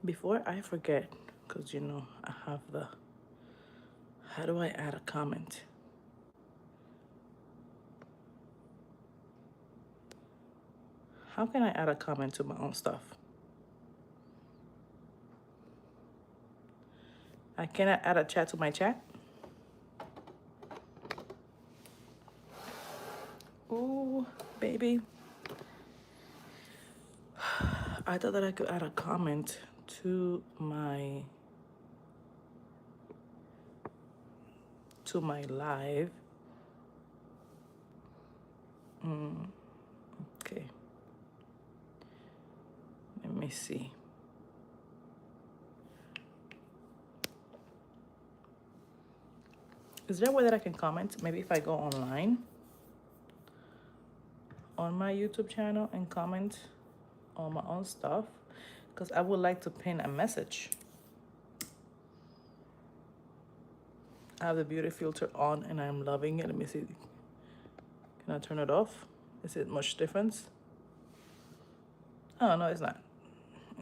Before I forget, because you know I have the, how do I add a comment? How can I add a comment to my own stuff? I cannot add a chat to my chat. Ooh, baby. I thought that I could add a comment to my live. Okay. Let me see. Is there a way that I can comment? Maybe if I go online on my YouTube channel and comment on my own stuff, because I would like to pin a message. I have the beauty filter on and I'm loving it. Let me see. Can I turn it off? Is it much difference? Oh, no, it's not.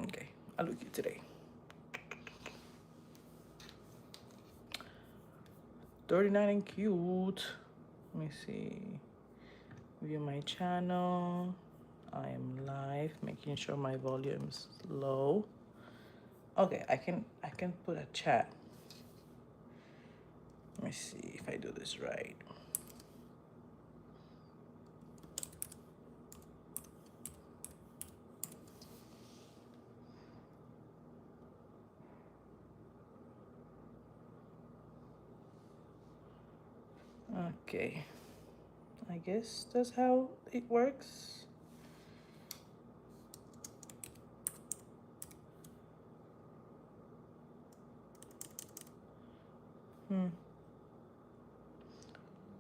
Okay, I look cute today. 39 and cute. Let me see. View my channel. I am live, making sure my volume's low. Okay, I can put a chat. Let me see if I do this right. Okay, I guess that's how it works.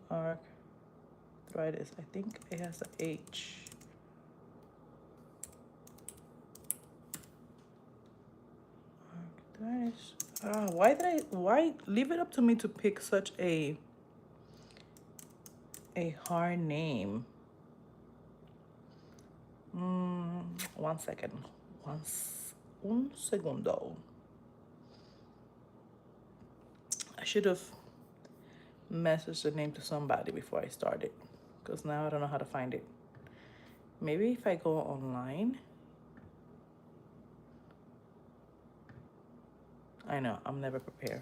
Arthritis. I think it has a H. Arthritis. Why leave it up to me to pick such a hard name? 1 second. Un segundo. I should have messaged the name to somebody before I started, because now I don't know how to find it. Maybe if I go online. I know, I'm never prepared.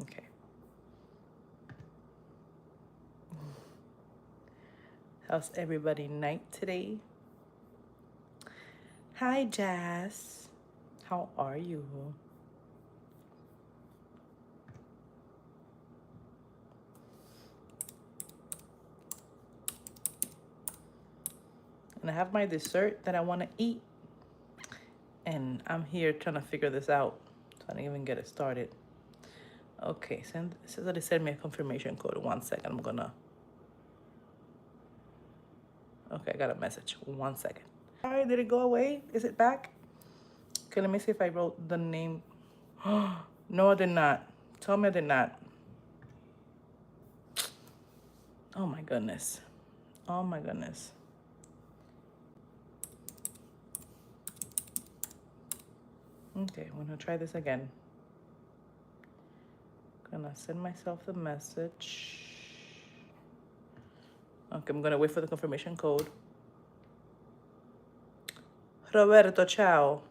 Okay. How's everybody night today? Hi, Jazz. How are you? And I have my dessert that I want to eat. And I'm here trying to figure this out. So I didn't even get it started. Okay, it says that they sent me a confirmation code. 1 second, I'm gonna. Okay, I got a message. 1 second. All right, did it go away? Is it back? Okay, let me see if I wrote the name. No, I did not. Tell me I did not. Oh my goodness. Oh my goodness. Okay, I'm gonna try this again. Gonna send myself the message. Okay, I'm gonna wait for the confirmation code. Roberto, ciao.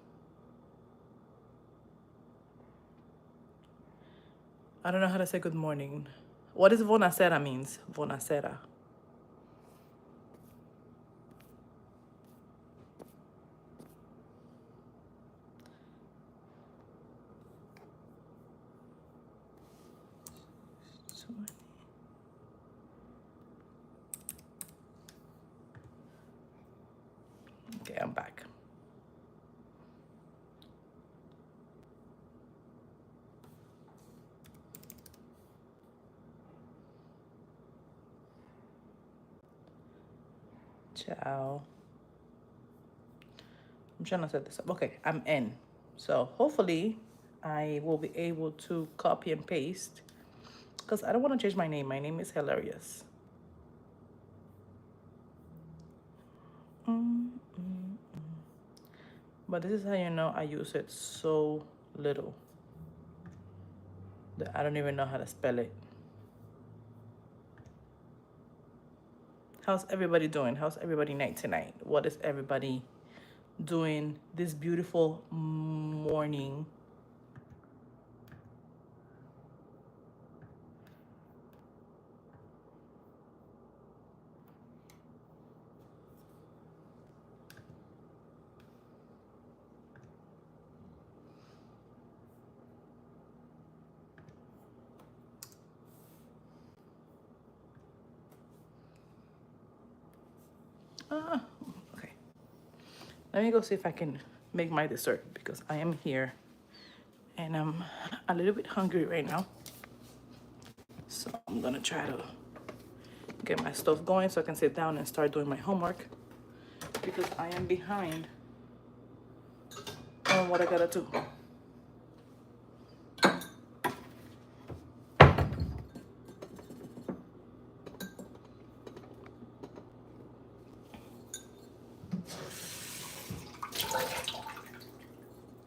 I don't know how to say good morning. What does buonasera means? Buonasera. Okay, I'm back. Ciao. I'm trying to set this up. Okay, I'm in. So hopefully I will be able to copy and paste, because I don't want to change my name. My name is hilarious. But this is how you know I use it so little that I don't even know how to spell it. How's everybody doing? How's everybody night tonight? What is everybody doing this beautiful morning? Okay. Let me go see if I can make my dessert because I am here and I'm a little bit hungry right now. So I'm gonna try to get my stuff going so I can sit down and start doing my homework because I am behind on what I gotta do.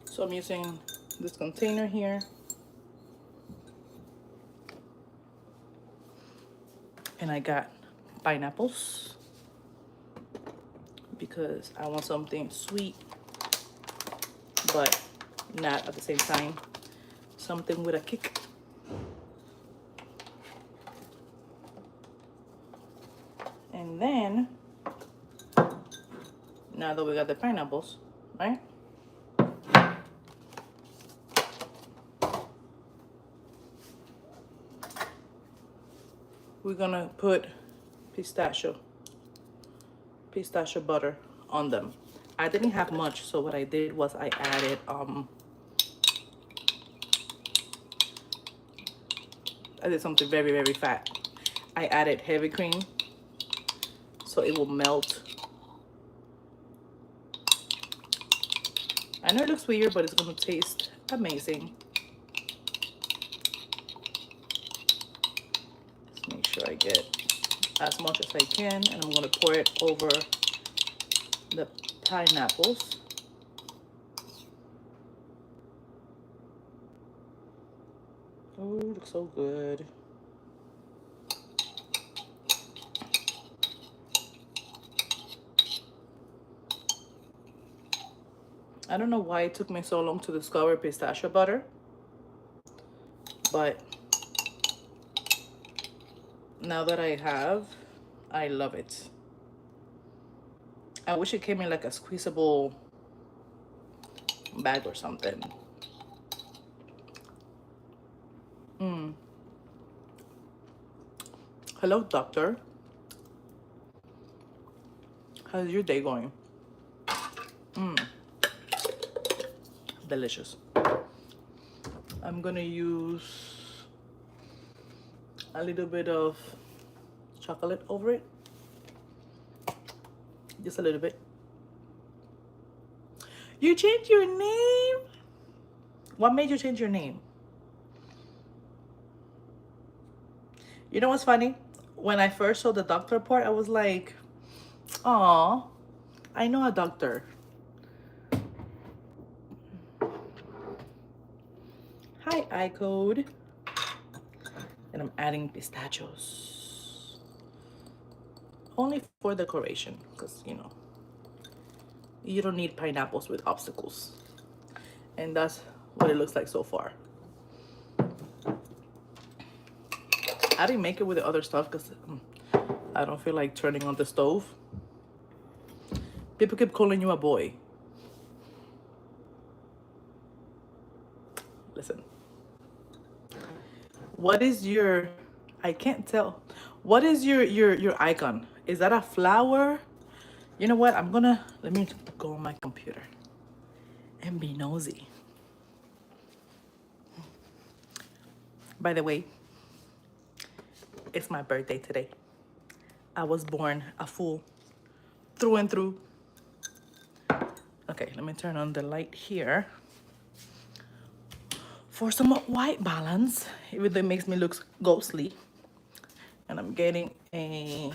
So I'm using this container here. And I got pineapples because I want something sweet, but not at the same time. Something with a kick. And then, now that we got the pineapples, right? We're gonna put pistachio butter on them. I didn't have much, so what I did was I added I did something very, very fat. I added heavy cream so it will melt. I know it looks weird, but it's gonna taste amazing. Let's make sure I get as much as I can, and I'm gonna pour it over the pineapples. Oh, it looks so good. I don't know why it took me so long to discover pistachio butter, but now that I have, I love it. I wish it came in like a squeezable bag or something. Hello, doctor. How's your day going? Delicious. I'm gonna use a little bit of chocolate over it. Just a little bit. You changed your name? What made you change your name? You know what's funny? When I first saw the doctor part, I was like, "Aw, I know a doctor." Hi, iCode. And I'm adding pistachios. Only for decoration, because, you know, you don't need pineapples with obstacles. And that's what it looks like so far. I didn't make it with the other stuff because I don't feel like turning on the stove. People keep calling you a boy. Listen. What is your, I can't tell. What is your icon? Is that a flower? You know what? Let me go on my computer and be nosy. By the way, it's my birthday today. I was born a fool through and through. Okay, let me turn on the light here for some white balance, even though it makes me look ghostly. And I'm getting a,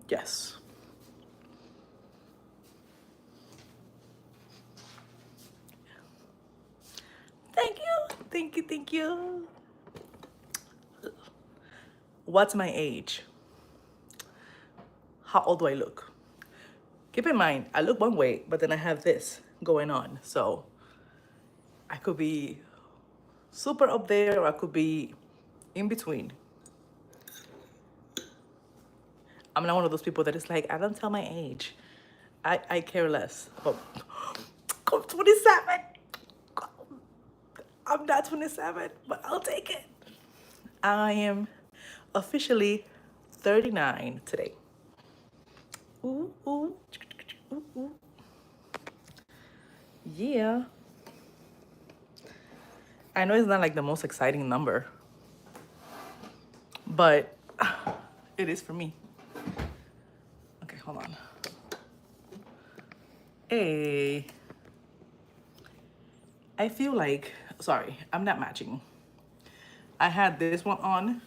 yes, Thank you, thank you. What's my age? How old do I look? Keep in mind, I look one way, but then I have this going on. So I could be super up there or I could be in between. I'm not one of those people that is like, I don't tell my age. I care less. But I'm 27. I'm not 27, but I'll take it. I am officially 39 today. Ooh, ooh, ooh, ooh. Yeah. I know it's not like the most exciting number, but it is for me. Okay, hold on. Hey, I feel like, sorry, I'm not matching. I had this one on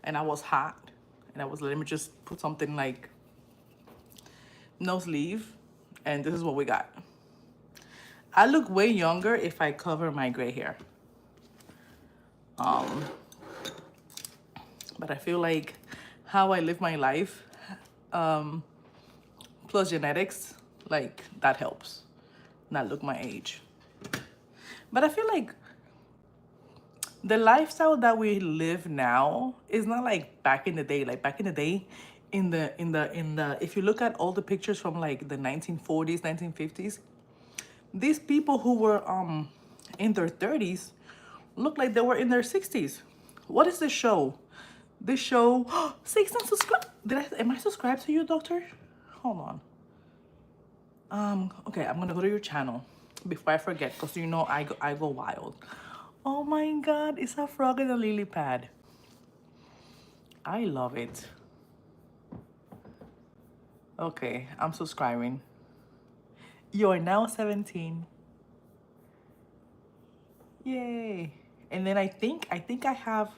and I was hot and I was, let me just put something like no sleeve, and this is what we got. I look way younger if I cover my gray hair. But I feel like how I live my life, plus genetics, like that helps not look my age. But I feel like the lifestyle that we live now is not like back in the day. Like back in the day, if you look at all the pictures from like the 1940s, 1950s, these people who were in their 30s look like they were in their 60s. What is this show? This show, 16 subscribe. Am I subscribed to you, doctor? Hold on. Okay, I'm gonna go to your channel before I forget, because you know I go wild. Oh my god, it's a frog in a lily pad. I love it. Okay, I'm subscribing. You're now 17. Yay. And then I have,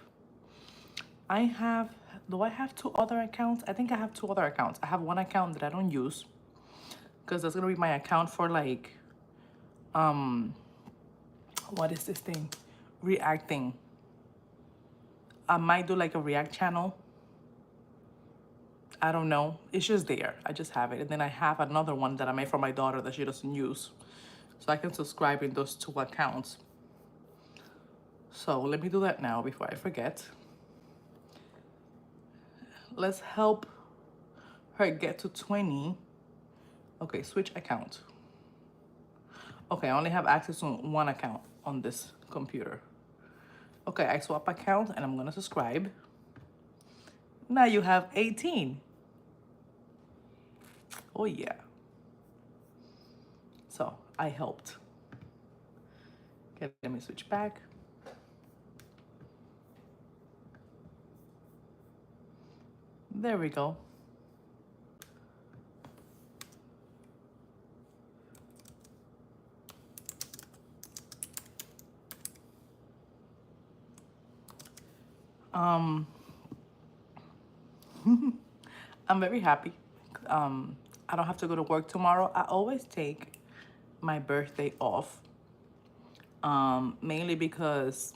do I have two other accounts? I think I have two other accounts. I have one account that I don't use because that's gonna be my account for like, what is this thing? Reacting. I might do like a react channel. I don't know. It's just there. I just have it. And then I have another one that I made for my daughter that she doesn't use. So I can subscribe in those two accounts. So let me do that now before I forget. Let's help her get to 20. Okay, switch account. Okay, I only have access to one account on this computer. Okay, I swap account and I'm gonna subscribe. Now you have 18. Oh yeah. So I helped. Okay, let me switch back. There we go. I'm very happy. I don't have to go to work tomorrow. I always take my birthday off, mainly because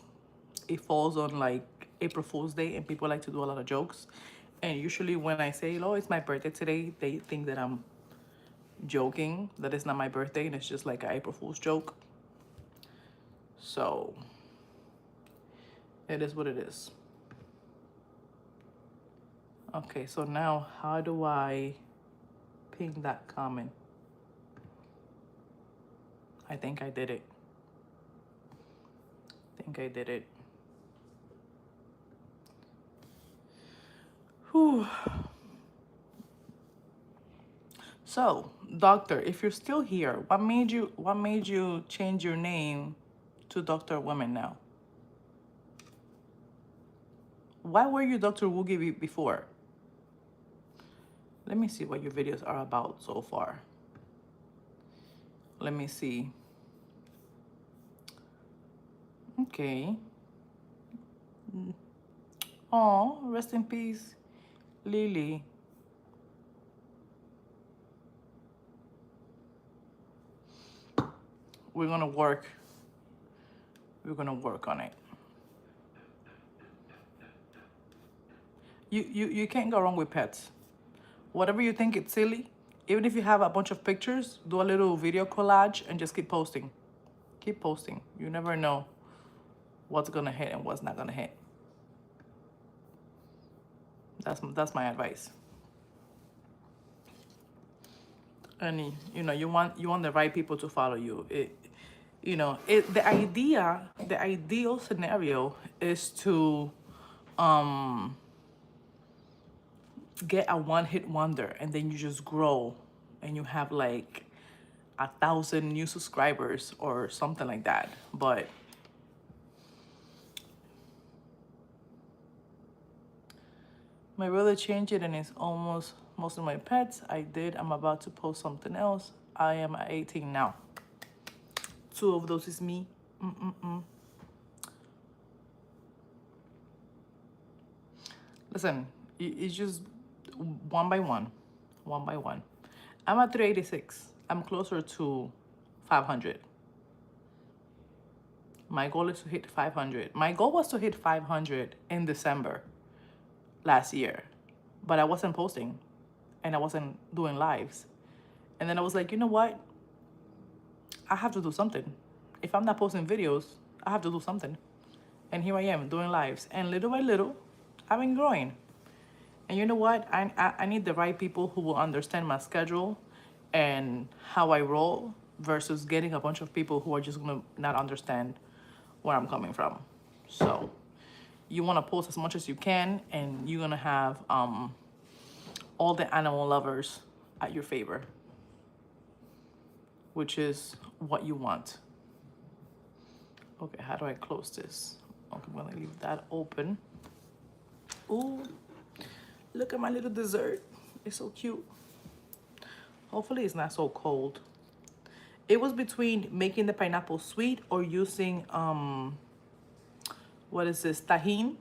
it falls on like April Fool's Day and people like to do a lot of jokes. And usually when I say, oh, it's my birthday today, they think that I'm joking, that it's not my birthday and it's just like an April Fool's joke. So it is what it is. Okay, so now how do I ping that comment? I think I did it. Whew. So, doctor, if you're still here, what made you change your name to Dr. Women now? Why were you Dr. Woogie before? Let me see what your videos are about so far. Let me see. Okay. Oh, rest in peace, Lily. We're gonna work We're gonna work on it. You can't go wrong with pets. Whatever you think it's silly, even if you have a bunch of pictures, do a little video collage and just keep posting. Keep posting. You never know what's gonna hit and what's not gonna hit. That's my advice. And you want the right people to follow you. The ideal scenario is to get a one-hit wonder, and then you just grow and you have like 1,000 new subscribers or something like that. But my brother changed it and it's almost most of my pets. I'm about to post something else. I am at 18 now. 2 of those is me. Listen, it's just one by one. I'm at 386. I'm closer to 500. My goal is to hit 500. My goal was to hit 500 in December last year, but I wasn't posting and I wasn't doing lives. And then I was like, you know what? I have to do something. If I'm not posting videos, I have to do something. And here I am doing lives. And little by little, I've been growing. And you know what? I need the right people who will understand my schedule and how I roll versus getting a bunch of people who are just going to not understand where I'm coming from. So you want to post as much as you can, and you're going to have all the animal lovers at your favor, which is what you want. Okay, how do I close this? Okay, I'm going to leave that open. Ooh. Look at my little dessert. It's so cute. Hopefully it's not so cold. It was between making the pineapple sweet or using, what is this, tahini?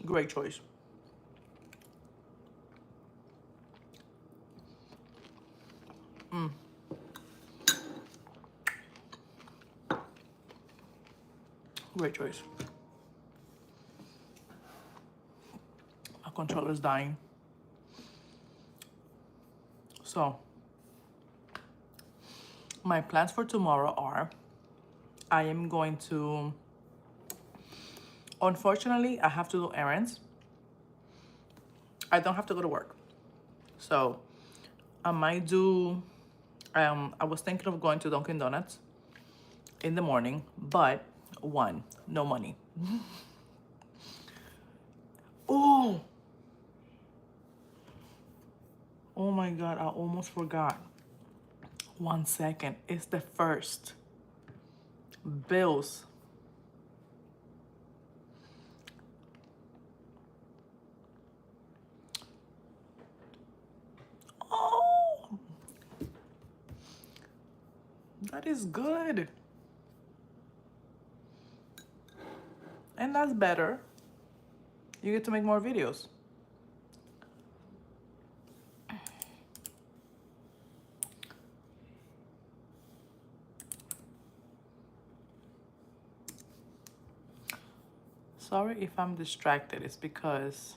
Great choice. Great choice. My controller's dying. So, my plans for tomorrow are, I am going to, unfortunately, I have to do errands. I don't have to go to work. So, I might do, I was thinking of going to Dunkin' Donuts in the morning, but one, no money. Oh my God, I almost forgot. 1 second, it's the first. Bills. Oh, that is good. And that's better. You get to make more videos. Sorry if I'm distracted. It's because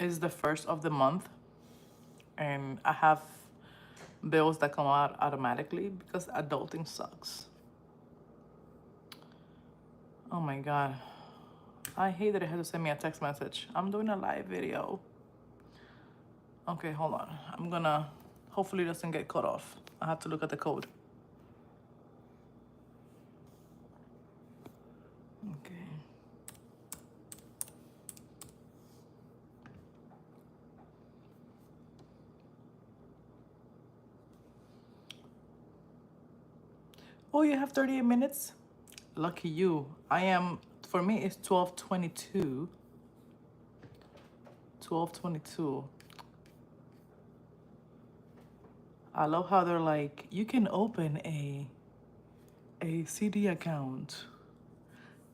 it's the first of the month and I have bills that come out automatically because adulting sucks. Oh my God. I hate that it had to send me a text message. I'm doing a live video. Okay, hold on. I'm gonna, hopefully it doesn't get cut off. I have to look at the code. Okay. Oh, you have 38 minutes? Lucky you. For me, it's 12:22. 12:22. I love how they're like, you can open a CD account.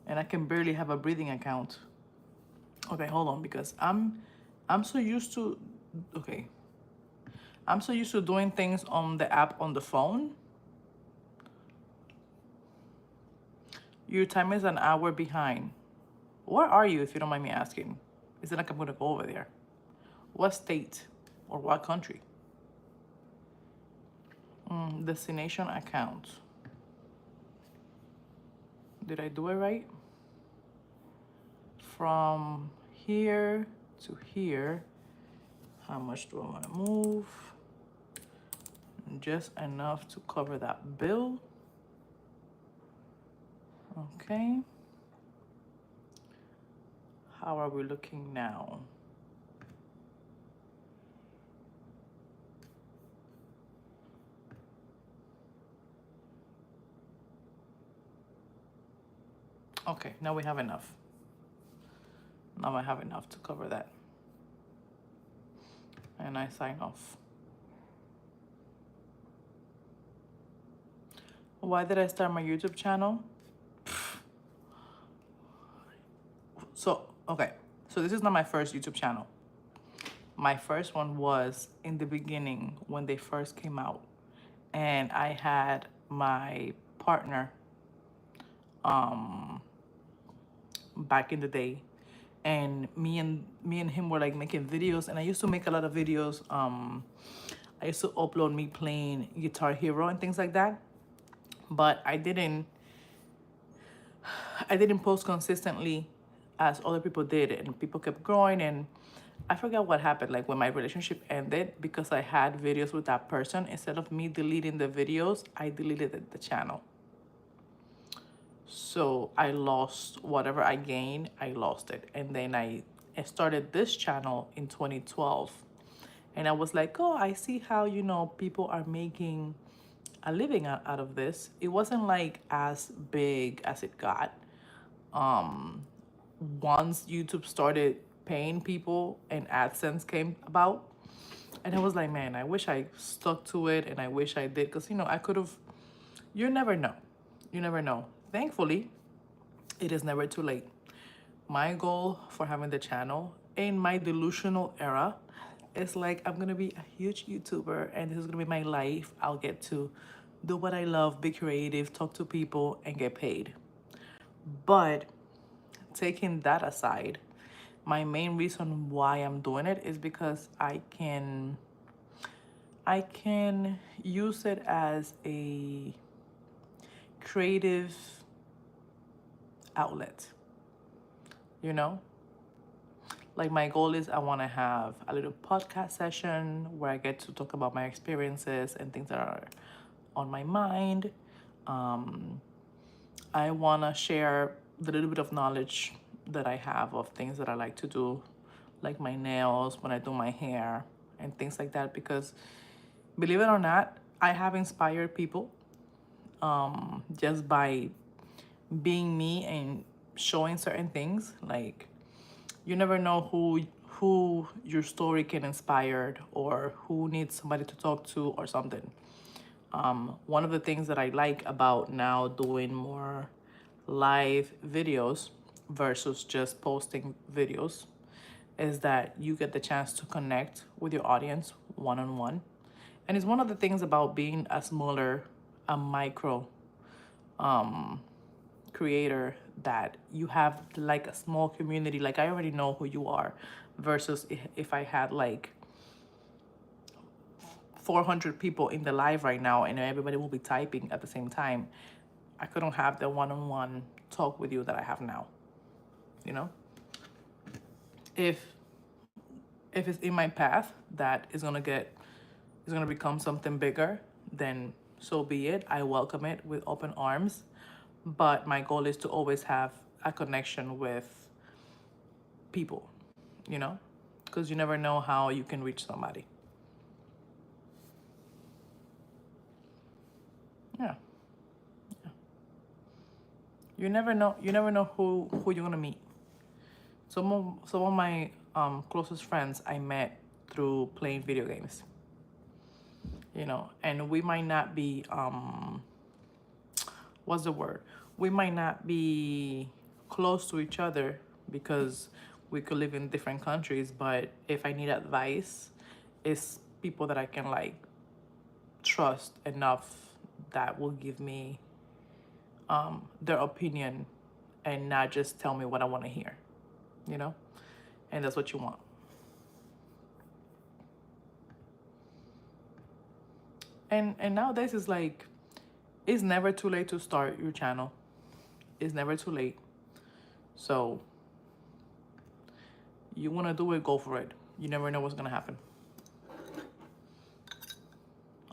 And I can barely have a breathing account. Okay, hold on, because I'm I'm so used to, okay, I'm so used to doing things on the app on the phone. Your time is an hour behind. Where are you, if you don't mind me asking? Is it like I'm gonna go over there? What state or what country? Destination account. Did I do it right? From here to here, how much do I want to move? Just enough to cover that bill. Okay. How are we looking now? Okay, now we have enough. Now I have enough to cover that. And I sign off. Why did I start my YouTube channel? So, okay. So this is not my first YouTube channel. My first one was in the beginning when they first came out. And I had my partner back in the day, and me and him were like making videos, and I used to make a lot of videos. I used to upload me playing Guitar Hero and things like that, but I didn't post consistently as other people did, and people kept growing, and I forgot what happened, like when my relationship ended, because I had videos with that person. Instead of me deleting the videos, I deleted the channel. So I lost whatever I gained, I lost it. And then I started this channel in 2012. And I was like, oh, I see how, people are making a living out of this. It wasn't like as big as it got. Once YouTube started paying people and AdSense came about. And I was like, man, I wish I stuck to it, and I wish I did. Because, I could have, you never know. You never know. Thankfully, it is never too late. My goal for having the channel in my delusional era is like, I'm gonna be a huge YouTuber and this is gonna be my life. I'll get to do what I love, be creative, talk to people, and get paid. But taking that aside, my main reason why I'm doing it is because I can use it as a creative outlet, you know? Like, my goal is I want to have a little podcast session where I get to talk about my experiences and things that are on my mind. I want to share the little bit of knowledge that I have of things that I like to do, like my nails, when I do my hair, and things like that. Because believe it or not, I have inspired people just by being me and showing certain things. Like, you never know who your story can inspire, or who needs somebody to talk to or something. One of the things that I like about now doing more live videos versus just posting videos is that you get the chance to connect with your audience one-on-one. And it's one of the things about being a micro creator, that you have like a small community. Like, I already know who you are, versus if I had like 400 people in the live right now and everybody will be typing at the same time. I couldn't have the one-on-one talk with you that I have now. You know, if it's in my path that is gonna become something bigger, then so be it. I welcome it with open arms. But my goal is to always have a connection with people, you know, because you never know how you can reach somebody. Yeah, you never know. You never know who you're gonna meet. Some of my closest friends I met through playing video games. And we might not be what's the word? We might not be close to each other because we could live in different countries, but if I need advice, it's people that I can like trust enough that will give me their opinion and not just tell me what I want to hear, you know? And that's what you want. And nowadays it's like, it's never too late to start your channel. It's never too late. So you want to do it, go for it. You never know what's going to happen.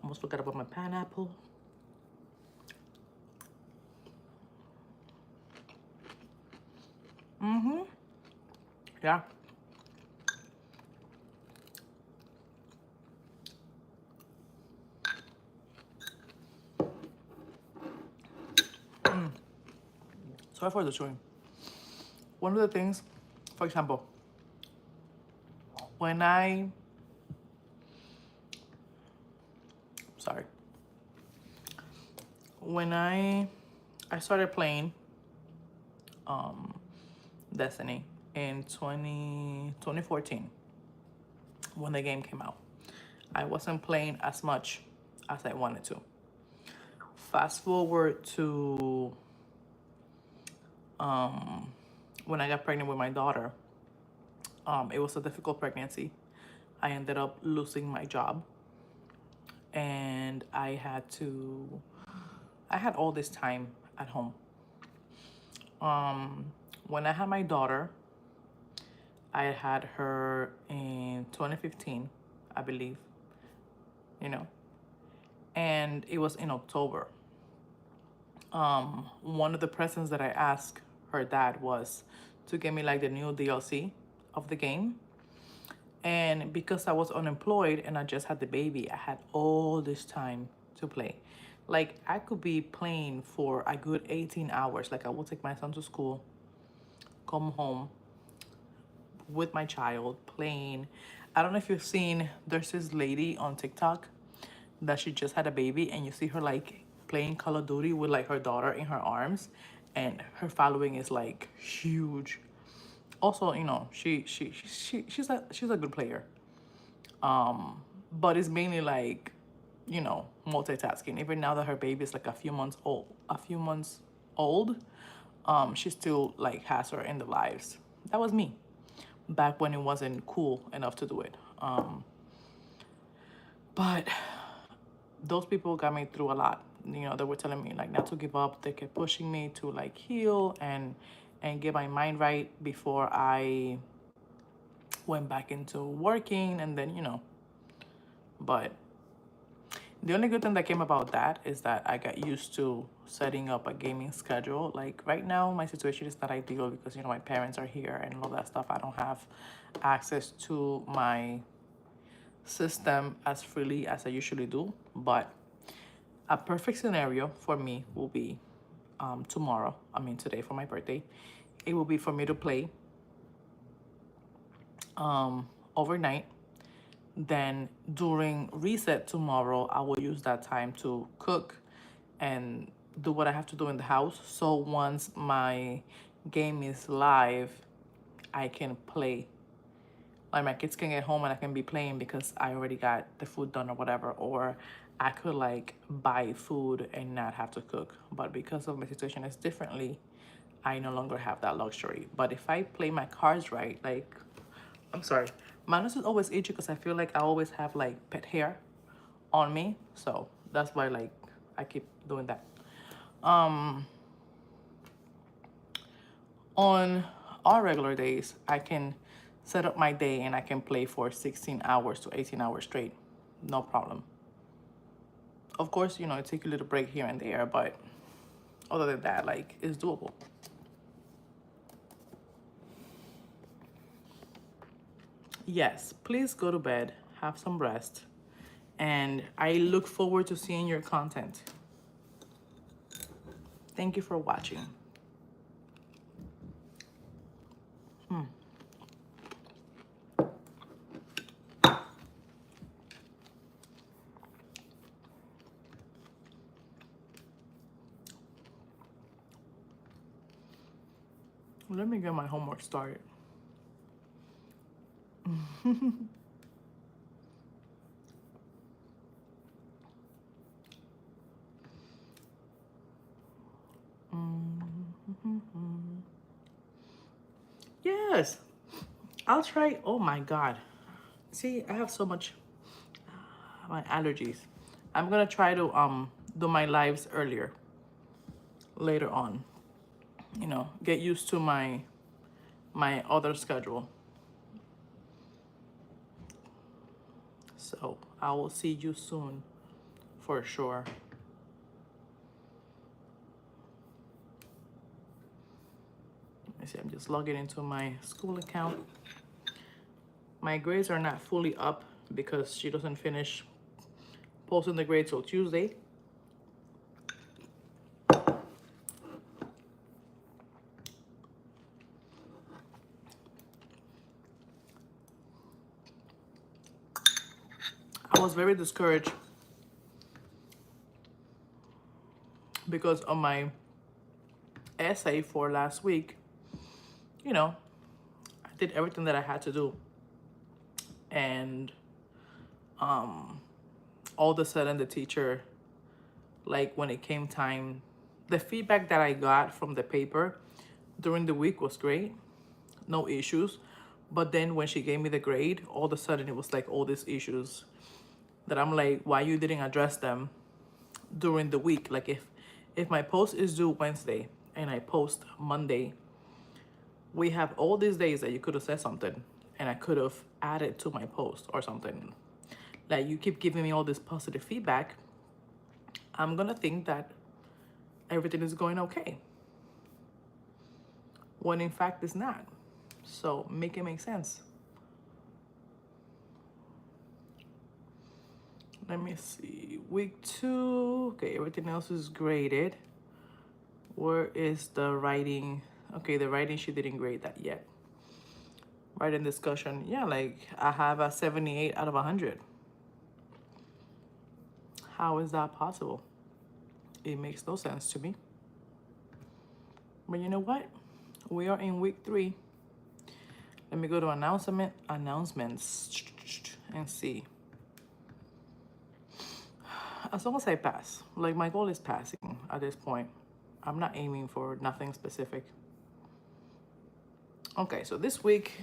Almost forgot about my pineapple. Yeah. Sorry for the chewing. One of the things, for example, when sorry, when I started playing Destiny in 2014 when the game came out, I wasn't playing as much as I wanted to. Fast forward to when I got pregnant with my daughter. It was a difficult pregnancy. I ended up losing my job, and I had all this time at home. When I had my daughter, I had her in 2015, I believe, you know, and it was in October. One of the presents that I asked her dad was to get me like the new DLC of the game. And because I was unemployed and I just had the baby, I had all this time to play. Like, I could be playing for a good 18 hours. Like, I will take my son to school, come home with my child, playing. I don't know if you've seen, there's this lady on TikTok that she just had a baby, and you see her like playing Call of Duty with like her daughter in her arms, and her following is like huge. Also, you know, she's a good player. But it's mainly like, you know, multitasking. Even now that her baby is like a few months old, she still like has her in the lives. That was me back when it wasn't cool enough to do it. But those people got me through a lot. You know, they were telling me like not to give up. They kept pushing me to like heal and get my mind right before I went back into working. And then, you know, but the only good thing that came about that is that I got used to setting up a gaming schedule. Like right now, my situation is not ideal because, you know, my parents are here and all that stuff. I don't have access to my system as freely as I usually do. But a perfect scenario for me will be tomorrow. I mean, today for my birthday. It will be for me to play overnight. Then during reset tomorrow, I will use that time to cook and do what I have to do in the house. So once my game is live, I can play. Like my kids can get home and I can be playing because I already got the food done or whatever. Or I could like buy food and not have to cook. But because of my situation is differently, I no longer have that luxury. But if I play my cards right, like, I'm sorry, my nose is always itchy because I feel like I always have like pet hair on me. So that's why like I keep doing that. On all regular days, I can set up my day and I can play for 16 hours to 18 hours straight. No problem. Of course, you know, it takes a little break here and there, but other than that, like, it's doable. Yes, please go to bed, have some rest, and I look forward to seeing your content. Thank you for watching. Let me get my homework started. Yes, I'll try. Oh my God. See, I have so much my allergies. I'm gonna try to do my lives earlier, later on. You know, get used to my other schedule. So I will see you soon, for sure. Let me see. I'm just logging into my school account. My grades are not fully up because she doesn't finish posting the grades till Tuesday. I was very discouraged because on my essay for last week, you know, I did everything that I had to do. And all of a sudden the teacher, like when it came time, the feedback that I got from the paper during the week was great, no issues. But then when she gave me the grade, all of a sudden it was like all these issues that I'm like, why you didn't address them during the week? Like if my post is due Wednesday and I post Monday, we have all these days that you could have said something and I could have added to my post or something. Like you keep giving me all this positive feedback, I'm gonna think that everything is going okay, when in fact it's not. So make it make sense. Let me see. Week 2. Okay, everything else is graded. Where is the writing? Okay, the writing, she didn't grade that yet. Writing discussion. Yeah, like I have a 78 out of 100. How is that possible? It makes no sense to me. But you know what? We are in week 3. Let me go to announcements and see. As long as I pass, like my goal is passing at this point. I'm not aiming for nothing specific. Okay, so this week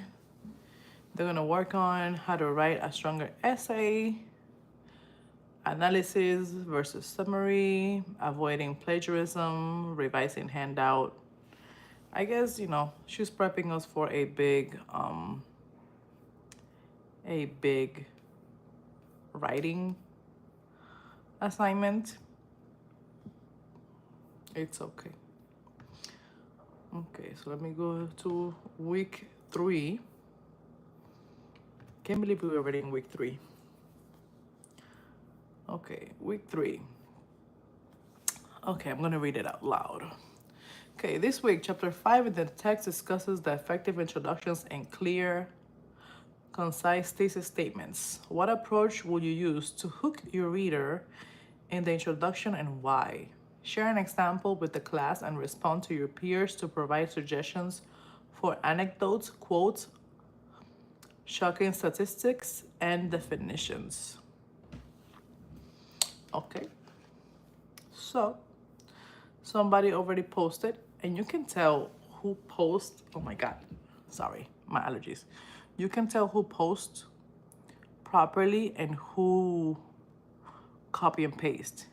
they're gonna work on how to write a stronger essay, analysis versus summary, avoiding plagiarism, revising handout. I guess, you know, she's prepping us for a big writing assignment. It's okay. Okay, so let me go to week 3. Can't believe we're already in week 3. Okay, week 3. Okay, I'm gonna read it out loud. Okay, this week, chapter 5 in the text discusses the effective introductions and clear, concise thesis statements. What approach will you use to hook your reader in the introduction and why? Share an example with the class and respond to your peers to provide suggestions for anecdotes, quotes, shocking statistics, and definitions. Okay, so somebody already posted, and you can tell who posts. Oh my God, sorry, my allergies. You can tell who posts properly and who copy and paste.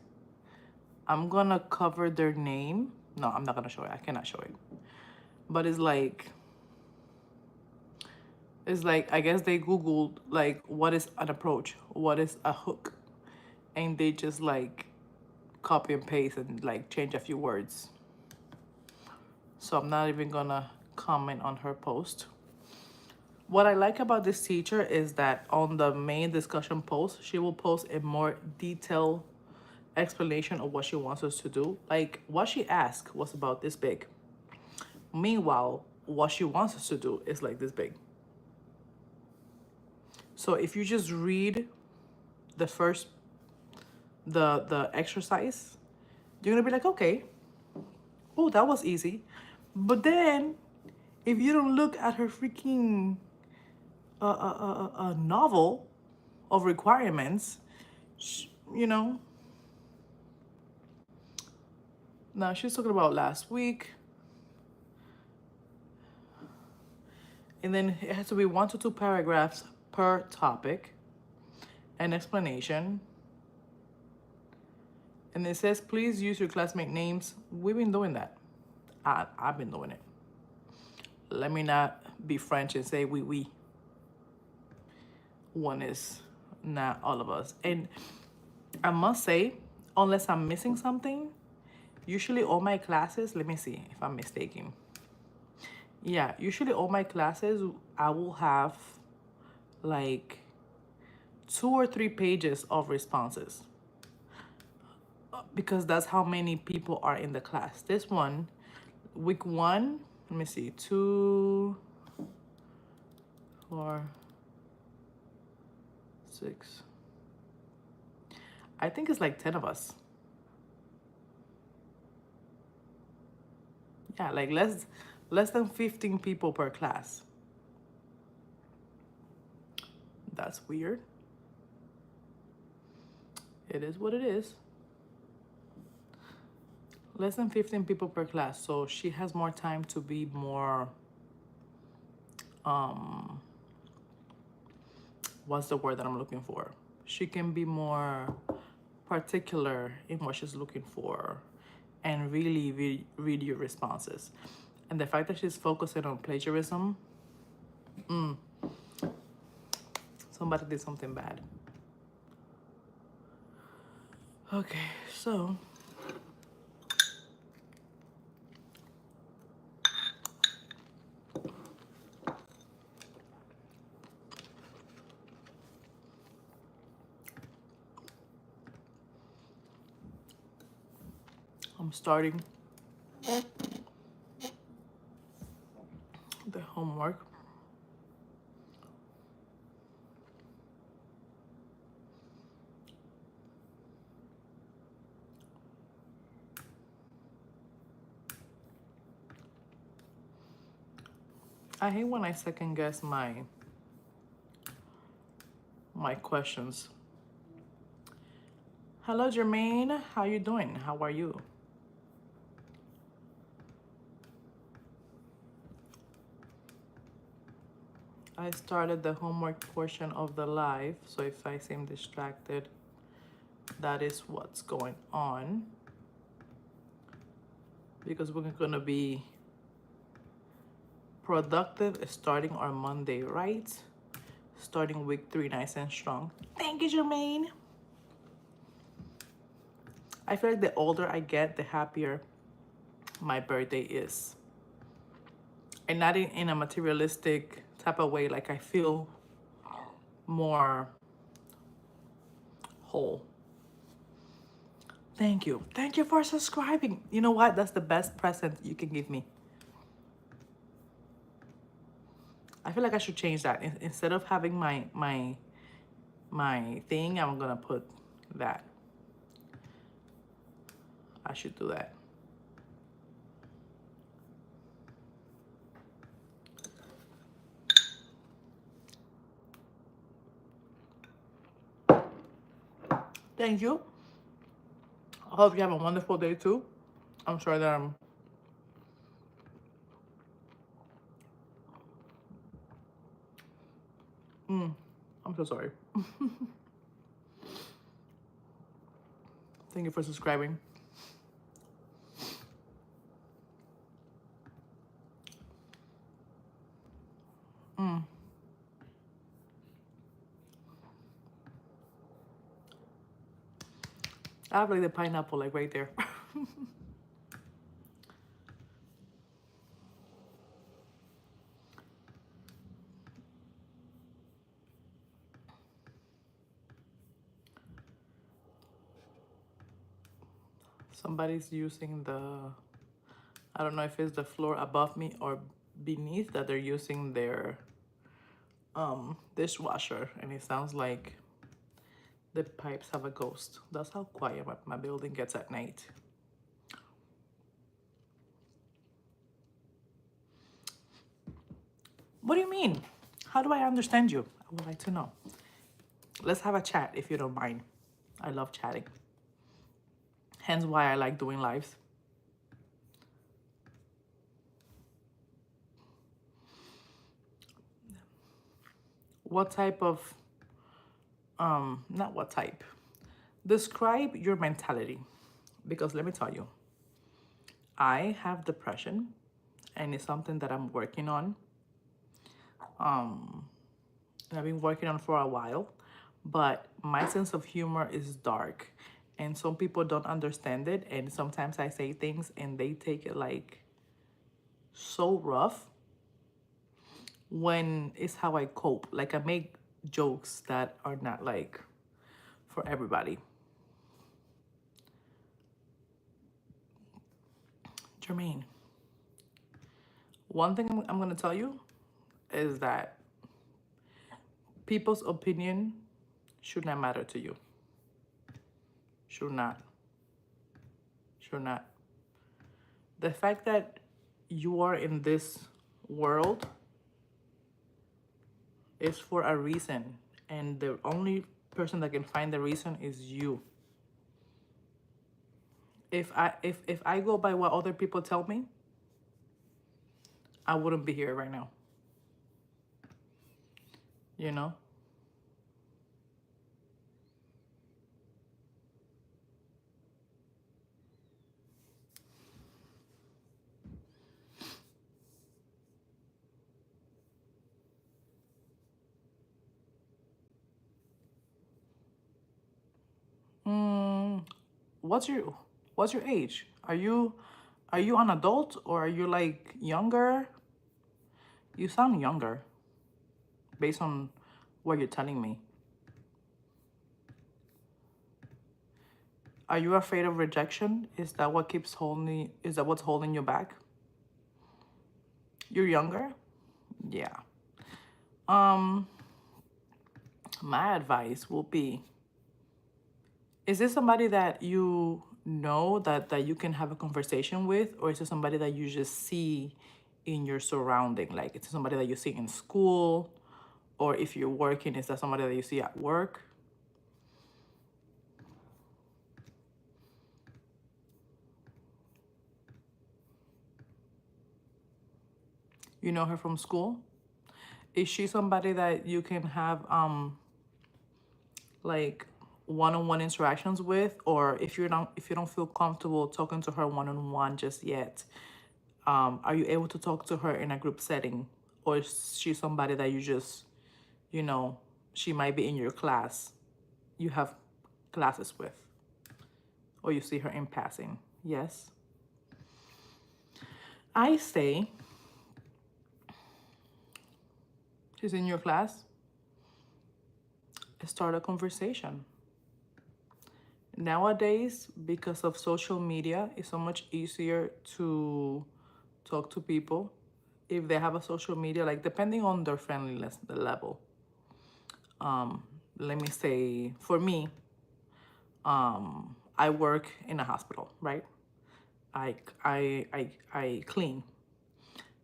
I'm gonna cover their name. No, I'm not gonna show it. I cannot show it. But it's like I guess they Googled like what is an approach, what is a hook, and they just like copy and paste and like change a few words. So I'm not even gonna comment on her post. What I like about this teacher is that on the main discussion post, she will post a more detailed explanation of what she wants us to do. Like what she asked was about this big. Meanwhile, what she wants us to do is like this big. So if you just read the first the exercise, you're gonna be like, okay, oh, that was easy. But then if you don't look at her freaking a novel of requirements, you know. Now she's talking about last week, and then it has to be 1 to 2 paragraphs per topic, an explanation, and it says please use your classmate names. We've been doing that. I've been doing it. Let me not be French and say we. One is not all of us. And I must say, unless I'm missing something, usually all my classes, let me see if I'm mistaken. Yeah, usually all my classes, I will have like 2 or 3 pages of responses because that's how many people are in the class. This one, week 1, let me see, 2, 4, 6. I think it's like 10 of us. Yeah, like less than 15 people per class. That's weird. It is what it is. Less than 15 people per class, so she has more time to be more what's the word that I'm looking for? She can be more particular in what she's looking for and really read your responses. And the fact that she's focusing on plagiarism, somebody did something bad. Okay, so I'm starting the homework. I hate when I second guess my questions. Hello, Jermaine. How you doing? How are you? I started the homework portion of the live, so if I seem distracted, that is what's going on. Because we're gonna be productive starting our Monday, right? Starting week 3 nice and strong. Thank you, Jermaine. I feel like the older I get, the happier my birthday is. And not in a materialistic type of way, like I feel more whole. Thank you. Thank you for subscribing. You know what? That's the best present you can give me. I feel like I should change that. Instead of having my thing, I'm gonna put that. I should do that. Thank you. I hope you have a wonderful day too. I'm sure that I'm so sorry. Thank you for subscribing. I have like the pineapple like right there. Somebody's using I don't know if it's the floor above me or beneath that they're using their dishwasher, and it sounds like the pipes have a ghost. That's how quiet my building gets at night. What do you mean? How do I understand you? I would like to know. Let's have a chat if you don't mind. I love chatting. Hence why I like doing lives. What type of, not what type. Describe your mentality. Because let me tell you, I have depression and it's something that I'm working on. And I've been working on for a while, but my sense of humor is dark and some people don't understand it. And sometimes I say things and they take it like so rough when it's how I cope. Like I make jokes that are not like for everybody. Jermaine, one thing I'm going to tell you is that people's opinion should not matter to you. Should not. Should not. The fact that you are in this world is for a reason. And the only person that can find the reason is you. If I go by what other people tell me, I wouldn't be here right now. You know? What's your what's your age? Are you an adult or are you like younger? You sound younger based on what you're telling me. Are you afraid of rejection? Is that what keeps holding, is that what's holding you back? You're younger? Yeah. My advice will be, is this somebody that you know that you can have a conversation with, or is it somebody that you just see in your surrounding? Like, it's somebody that you see in school, or if you're working, is that somebody that you see at work? You know her from school? Is she somebody that you can have like one-on-one interactions with, or if you don't feel comfortable talking to her one-on-one just yet, are you able to talk to her in a group setting, or is she somebody that you just, you know, she might be in your class, you have classes with, or you see her in passing? Yes. I say she's in your class. Start a conversation. Nowadays, because of social media, it's so much easier to talk to people if they have a social media, like depending on their friendliness, the level. Let me say, for me, I work in a hospital, right? I clean.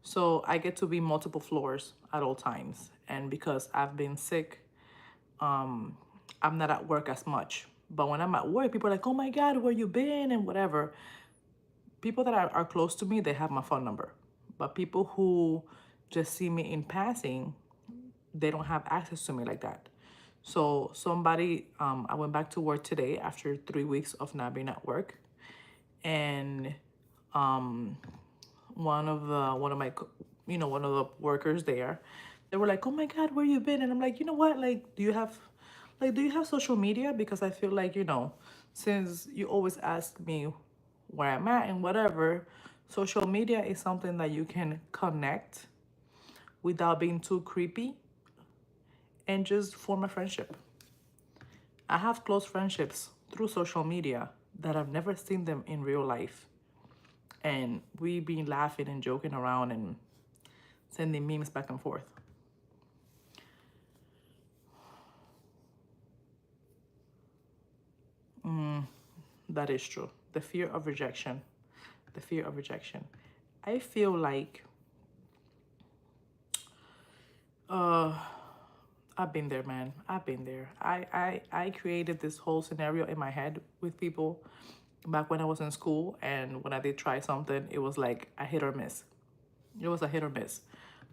So I get to be multiple floors at all times. And because I've been sick, I'm not at work as much. But when I'm at work, people are like, oh my God, where you been and whatever. People that are close to me, they have my phone number. But people who just see me in passing, they don't have access to me like that. So somebody, I went back to work today after 3 weeks of not being at work. And one of my, one of the workers there, they were like, oh my God, where you been? And I'm like, you know what? Like, do you have social media? Because I feel like, since you always ask me where I'm at and whatever, social media is something that you can connect without being too creepy and just form a friendship. I have close friendships through social media that I've never seen them in real life. And we've been laughing and joking around and sending memes back and forth. That is true. The fear of rejection. The fear of rejection. I feel like Uh, I've been there, man. I've been there. I created this whole scenario in my head with people back when I was in school, and when I did try something, it was like a hit or miss. It was a hit or miss.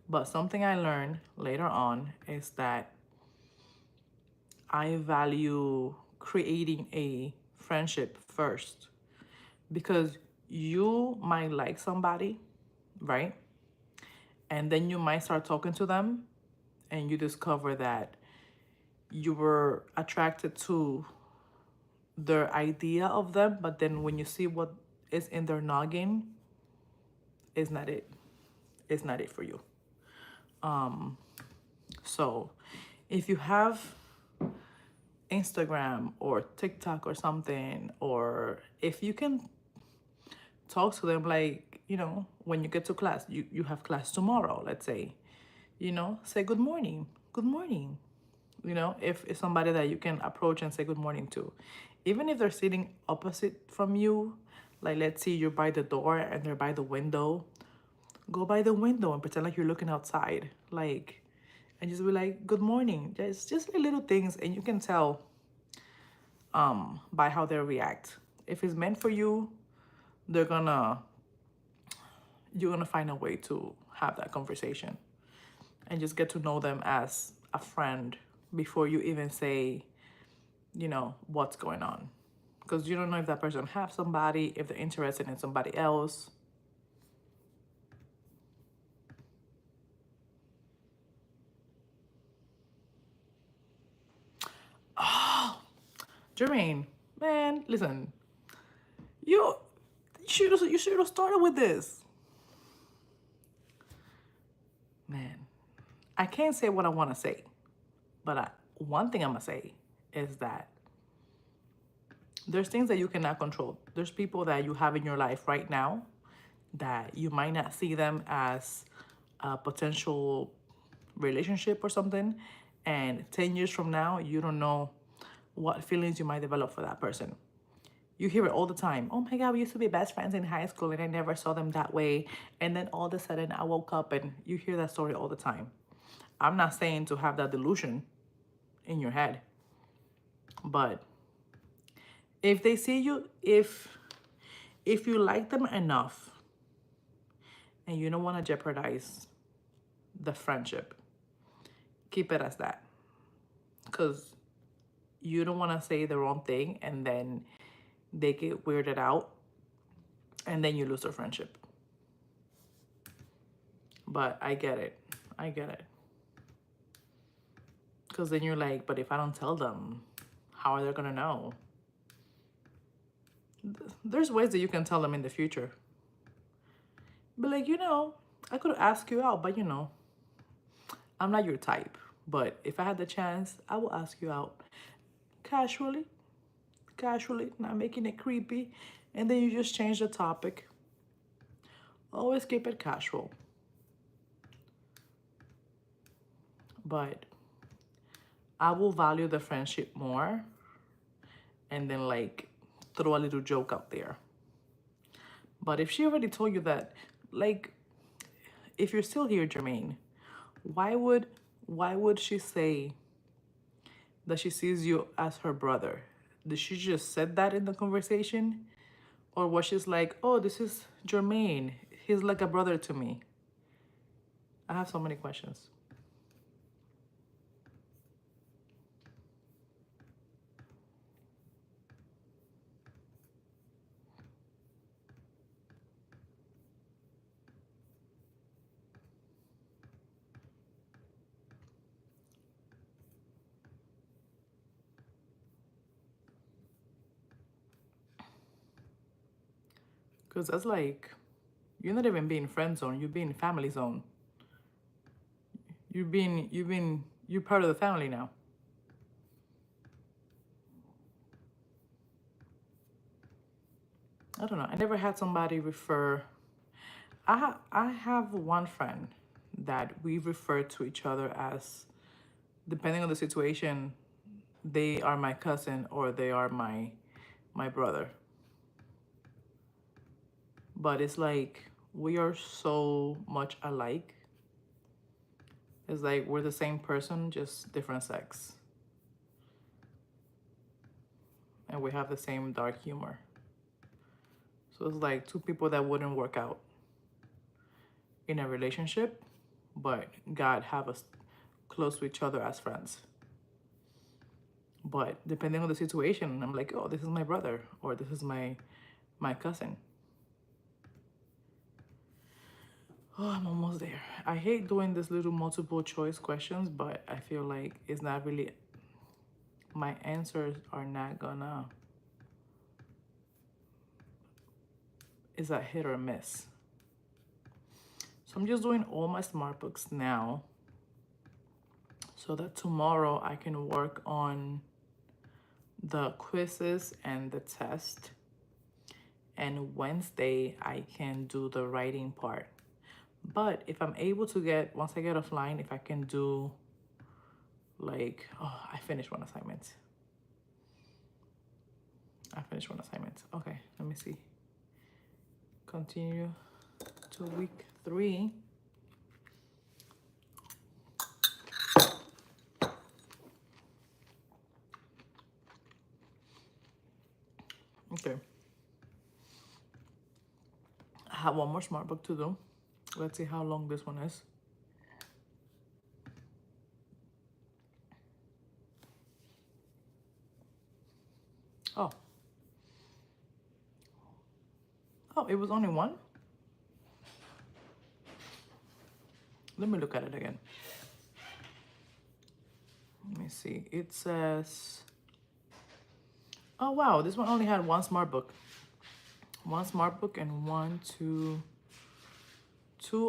But something I learned later on is that I value creating a friendship first, because you might like somebody, right? And then you might start talking to them and you discover that you were attracted to their idea of them, but then when you see what is in their noggin, it's not it. It's not it for you. So if you have Instagram or TikTok or something, or if you can talk to them, like, when you get to class, you have class tomorrow, let's say, say good morning, good morning. If it's somebody that you can approach and say good morning to, even if they're sitting opposite from you, like let's say you're by the door and they're by the window, go by the window and pretend like you're looking outside, like, and just be like, good morning. Just like little things, and you can tell by how they react. If it's meant for you, they're gonna you're gonna find a way to have that conversation and just get to know them as a friend before you even say, what's going on. Because you don't know if that person have somebody, if they're interested in somebody else. Jermaine, man, listen, you you should have started with this. Man, I can't say what I want to say, but one thing I'm gonna say is that there's things that you cannot control. There's people that you have in your life right now that you might not see them as a potential relationship or something, and 10 years from now you don't know what feelings you might develop for that person. You hear it all the time. Oh my God, we used to be best friends in high school and I never saw them that way. And then all of a sudden I woke up, and you hear that story all the time. I'm not saying to have that delusion in your head, but if they see you, if you like them enough and you don't want to jeopardize the friendship, keep it as that. Because you don't want to say the wrong thing and then they get weirded out and then you lose their friendship. But I get it. I get it. Because then you're like, but if I don't tell them, how are they going to know? There's ways that you can tell them in the future. But like, I could ask you out, but I'm not your type. But if I had the chance, I will ask you out casually, not making it creepy. And then you just change the topic. Always keep it casual. But I will value the friendship more and then like throw a little joke out there. But if she already told you that, like, if you're still here, Jermaine, why would she say that she sees you as her brother? Did she just said that in the conversation? Or was she like, oh, this is Jermaine. He's like a brother to me. I have so many questions. Because that's like, you're not even being friend zone, you're being family zone. You're part of the family now. I don't know. I never had somebody refer. I have one friend that we refer to each other as, depending on the situation, they are my cousin or they are my brother. But it's like we are so much alike It's like we're the same person, just different sex. And we have the same dark humor. So it's like two people that wouldn't work out in a relationship, but God have us close to each other as friends. But depending on the situation, I'm like, oh, this is my brother, or this is my cousin. Oh, I'm almost there. I hate doing this little multiple choice questions, but I feel like it's not really, my answers are not gonna, it's a hit or miss. So I'm just doing all my smart books now so that tomorrow I can work on the quizzes and the test. And Wednesday I can do the writing part. But if I'm able to get, once I get offline, if I can do like, oh, I finished one assignment. Okay, let me see. Continue to week 3. Okay. I have one more smart book to do. Let's see how long this one is. Oh. Oh, it was only one? Let me look at it again. Let me see. It says, oh wow, this one only had one smart book. One smart book and two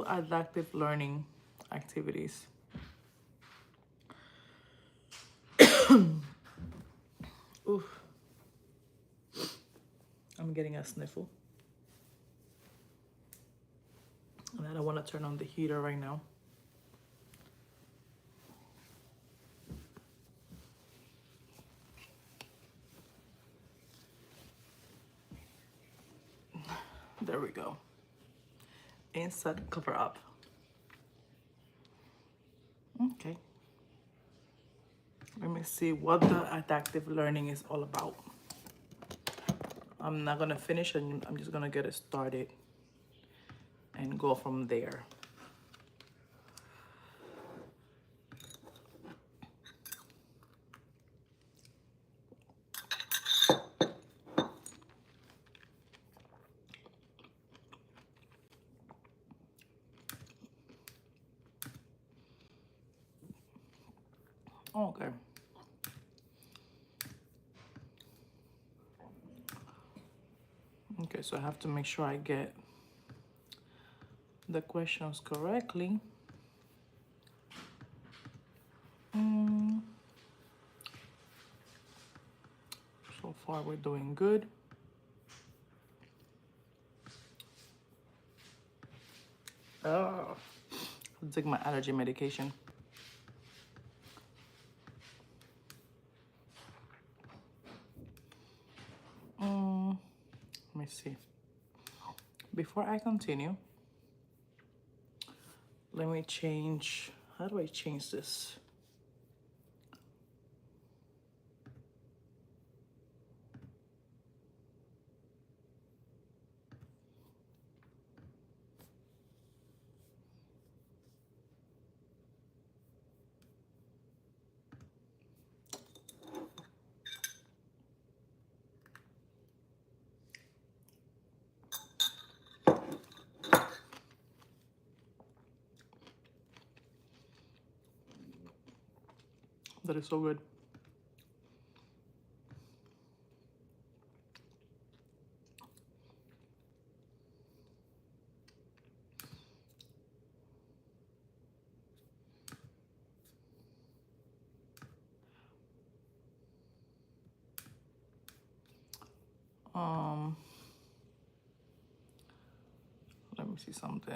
adaptive learning activities. Oof. I'm getting a sniffle. And I don't want to turn on the heater right now. There we go. Insert cover up. Okay. Let me see what the adaptive learning is all about. I'm not gonna finish it, I'm just gonna get it started and go from there. Okay. Okay, so I have to make sure I get the questions correctly. So far, we're doing good. I'll take my allergy medication. Let me see. Before I continue, let me change. How do I change this? That is so good. Let me see something.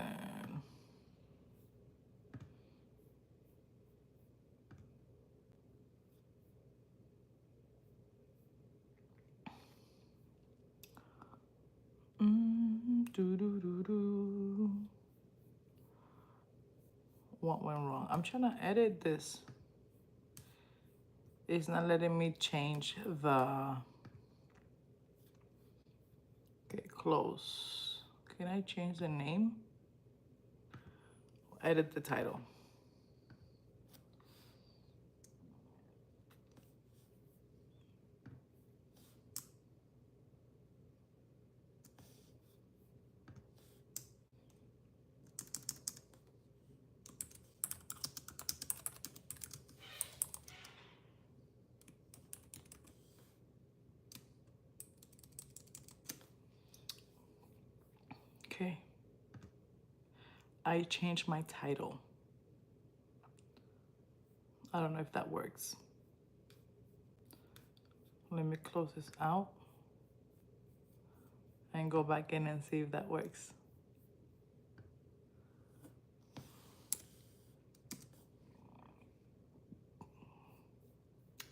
Do do do do. What went wrong? I'm trying to edit this. It's not letting me change the... Okay, close. Can I change the name? Edit the title. Okay. I changed my title. I don't know if that works. Let me close this out and go back in and see if that works.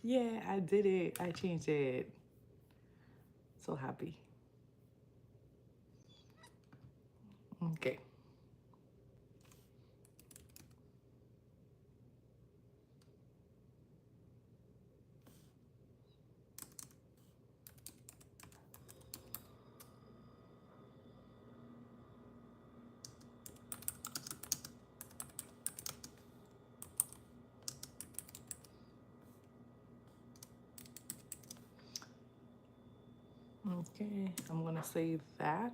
Yeah, I did it. I changed it. So happy. Okay. Okay, I'm gonna save that.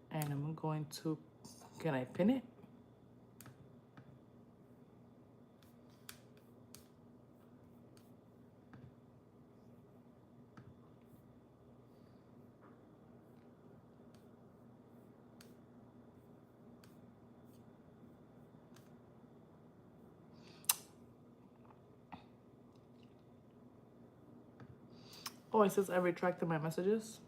And I'm going to, can I pin it? Oh, it says I retracted my messages.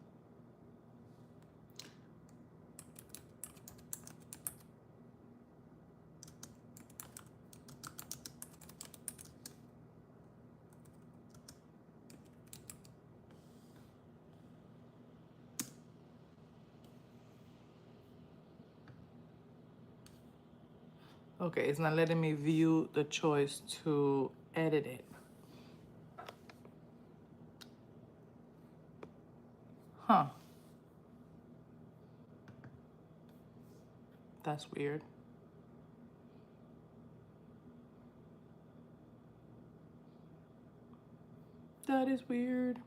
Okay, it's not letting me view the choice to edit it. Huh. That's weird. That is weird.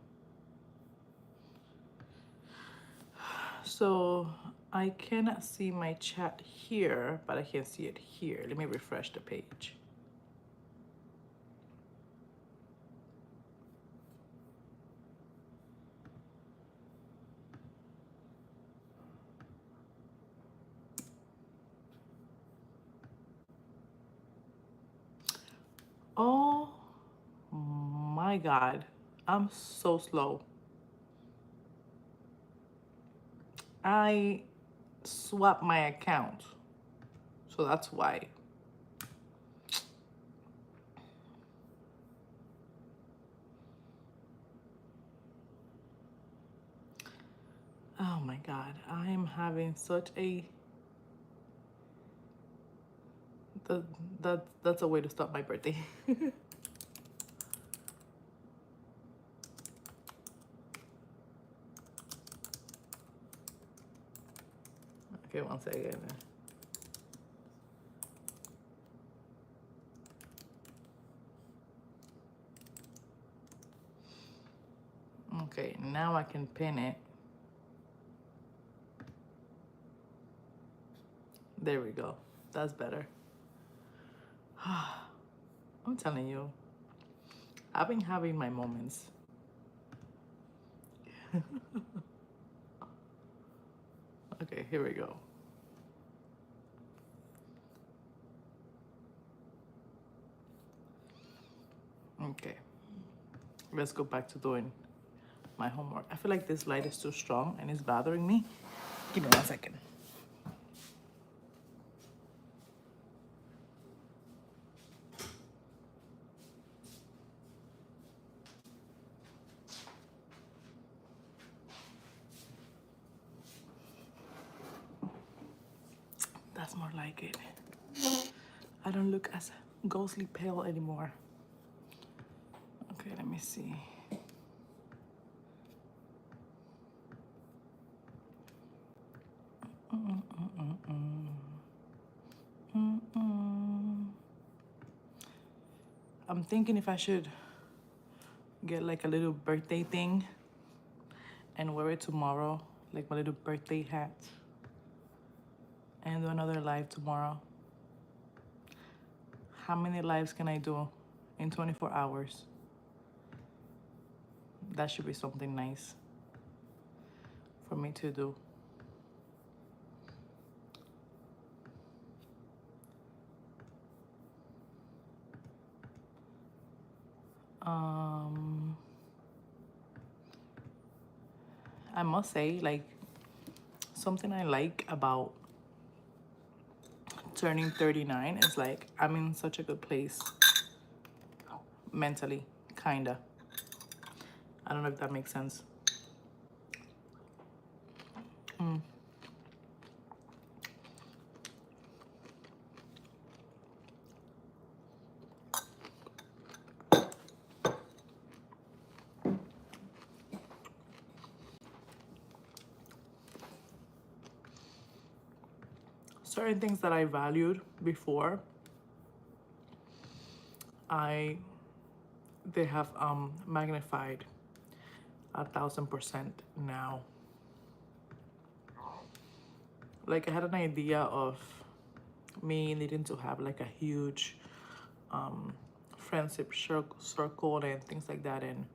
So I cannot see my chat here, but I can see it here. Let me refresh the page. Oh my God, I'm so slow. I swapped my account, so that's why. Oh my God, I am having such a... That's a way to stop my birthday. Okay, one second. Okay, now I can pin it. There we go. That's better. I'm telling you, I've been having my moments. Okay, here we go. Okay, let's go back to doing my homework. I feel like this light is too strong and it's bothering me. Give me 1 second. That's more like it. I don't look as ghostly pale anymore. Okay, let me see. I'm thinking if I should get like a little birthday thing and wear it tomorrow, like my little birthday hat, and do another live tomorrow. How many lives can I do in 24 hours? That should be something nice for me to do. Um, I must say, like, something I like about turning 39 is like I'm in such a good place mentally, kinda. I don't know if that makes sense. Certain things that I valued before, I they have magnified 1,000% now. Like I had an idea of me needing to have like a huge um, friendship circle and things like that, and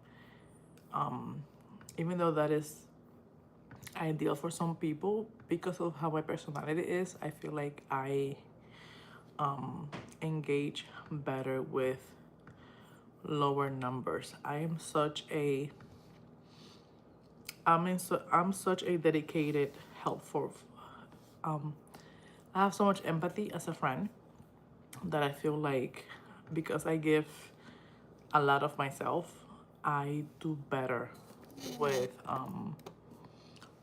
even though that is ideal for some people because of how my personality is, I feel like I engage better with lower numbers. I'm such a dedicated, helpful. Um, I have so much empathy as a friend that I feel like because I give a lot of myself, I do better with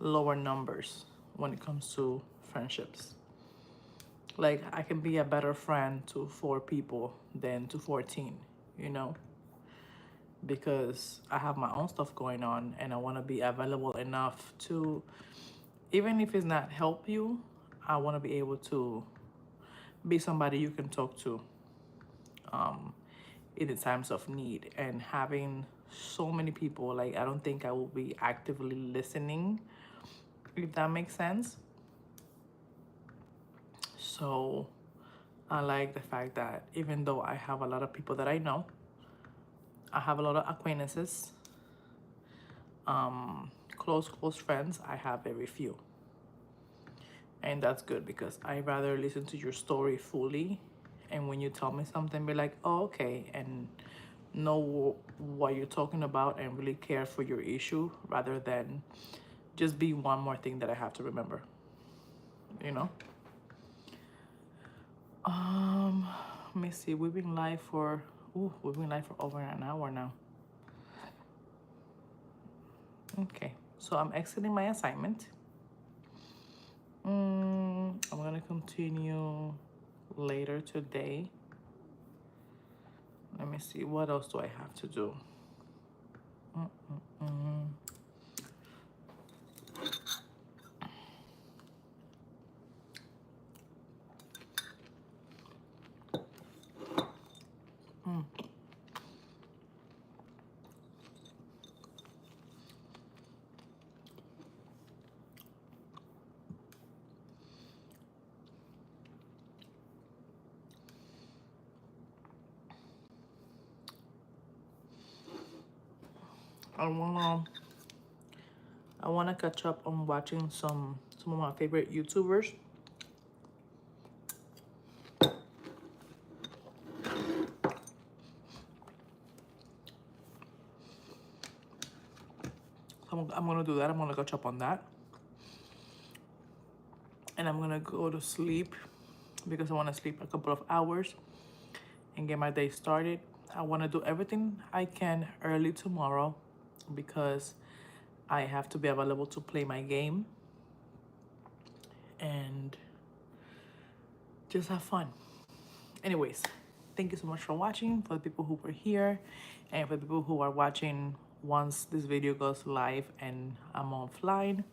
lower numbers when it comes to friendships. Like I can be a better friend to 4 people than to 14, you know, because I have my own stuff going on and I want to be available enough to, even if it's not help you, I want to be able to be somebody you can talk to in the times of need. And having so many people, like I don't think I will be actively listening, if that makes sense. So I like the fact that even though I have a lot of people that I know, I have a lot of acquaintances, close friends, I have very few. And that's good because I rather listen to your story fully, and when you tell me something, be like, oh, okay, and know what you're talking about and really care for your issue rather than just be one more thing that I have to remember, you know? Let me see. We've been live for over an hour now. Okay, so I'm exiting my assignment. I'm gonna continue later today. Let me see, what else do I have to do? I wanna I wanna catch up on watching some of my favorite YouTubers. I'm gonna do that. I'm gonna catch up on that. And I'm gonna go to sleep because I wanna sleep a couple of hours and get my day started. I wanna do everything I can early tomorrow because I have to be available to play my game and just have fun Anyways, thank you so much for watching, for the people who were here, and for the people who are watching once this video goes live and I'm offline.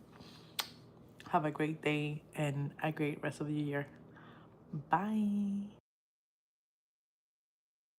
Have a great day and a great rest of the year. Bye.